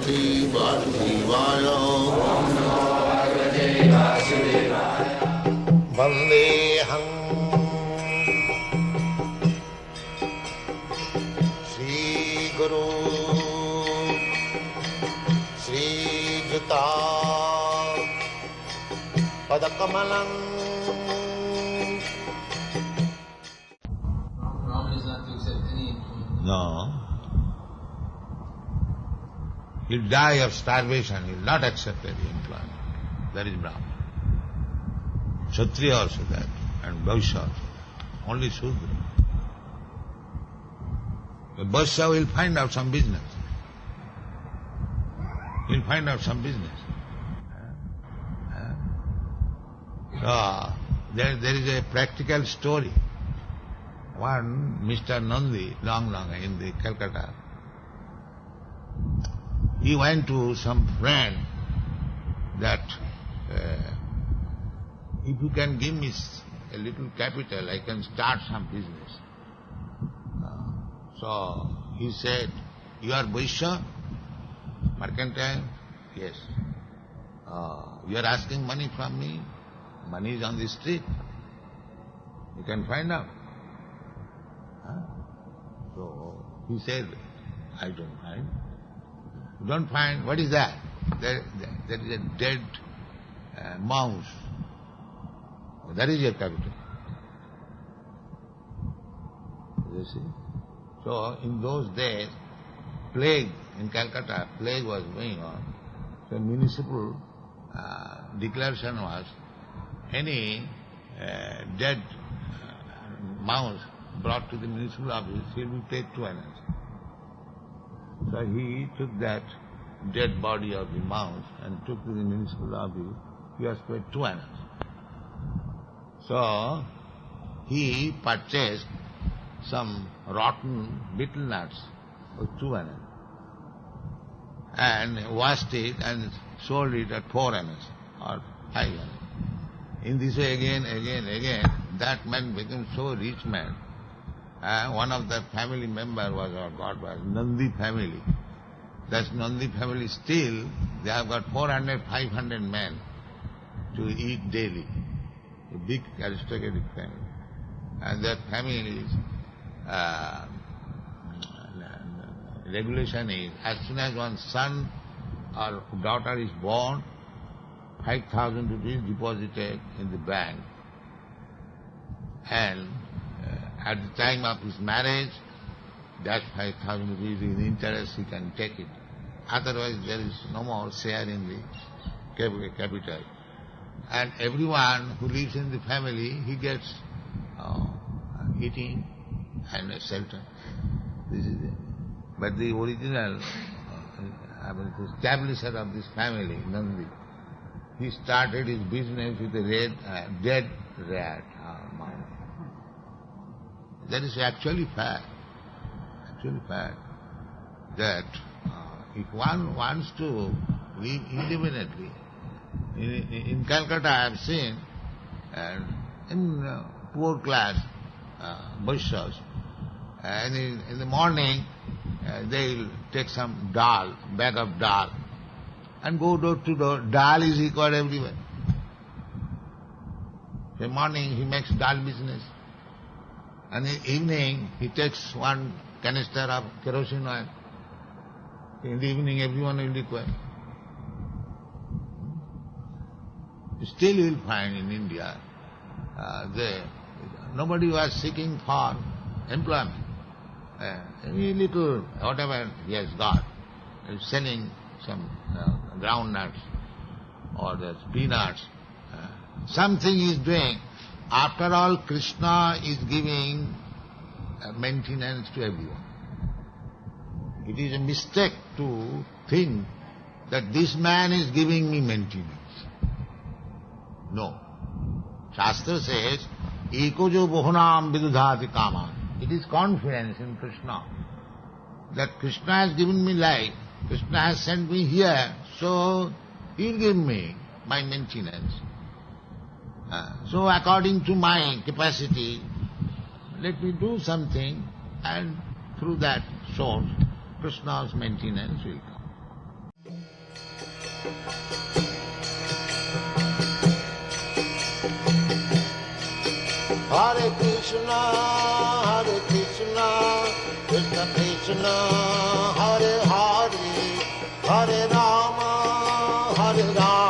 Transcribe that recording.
Bhagavate Vasudevaya. Vandeham Shri Guru Shri Juta Padakamalam. Brahman is not to accept any implement. No. He'll die of starvation, he'll not accept any employment. That is Brahman. Kshatriya also that, and Vaishya also. Only Shudra. The Vaishya will find out some business. He'll find out some business. So, there is a practical story. One, Mr. Nandi, long in the Calcutta, he went to some friend that if you can give me a little capital, I can start some business. So he said, you are Vaishya, mercantile? Yes. You are asking money from me? Money is on the street. You can find out. So he said, I don't find. You don't find? What is that? There is a dead mouse. That is your capital. You see? So in those days, plague in Calcutta, plague was going on. So municipal declaration was, any dead mouse brought to the municipal office, he will take 2 annas. So he took that dead body of the mouse and took to the municipal office. He was paid 2 annas. So he purchased some rotten betel nuts for 2 annas and washed it and sold it at 4 annas or 5 annas. In this way again, that man became so rich man. One of the family member was Nandi family. That Nandi family still, they have got 400, 500 men to eat daily. A big aristocratic family. And that family's regulation is, as soon as one son or daughter is born, 5,000 rupees deposited in the bank. And at the time of his marriage, that 5,000 rupees with interest he can take it. Otherwise there is no more share in the capital. And everyone who lives in the family, he gets eating and shelter. This is it. But the original, the establisher of this family, Nandi, he started his business with a dead rat mouse. That is actually fact. That if one wants to live independently, in Calcutta I have seen, and in poor class Vaishyas, and in the morning they'll take some dal, bag of dal, and go door to door. Dal is required everywhere. In the morning he makes dal business, and in the evening he takes 1 canister of kerosene oil. In the evening everyone will require. Still you will find in India, nobody was seeking for employment. Any little, whatever he has got, selling some groundnuts or the peanuts, something he is doing. After all, Krishna is giving maintenance to everyone. It is a mistake to think that this man is giving me maintenance. No. Shastra says, Eko jo bohunam vidudhati kaman. It is confidence in Krishna. That Krishna has given me life, Krishna has sent me here, so he will give me my maintenance. So according to my capacity, let me do something, and through that source, Krishna's maintenance will come. Hare Krishna, Krishna Krishna, Hare Hare, Hare Rama, Hare Rama.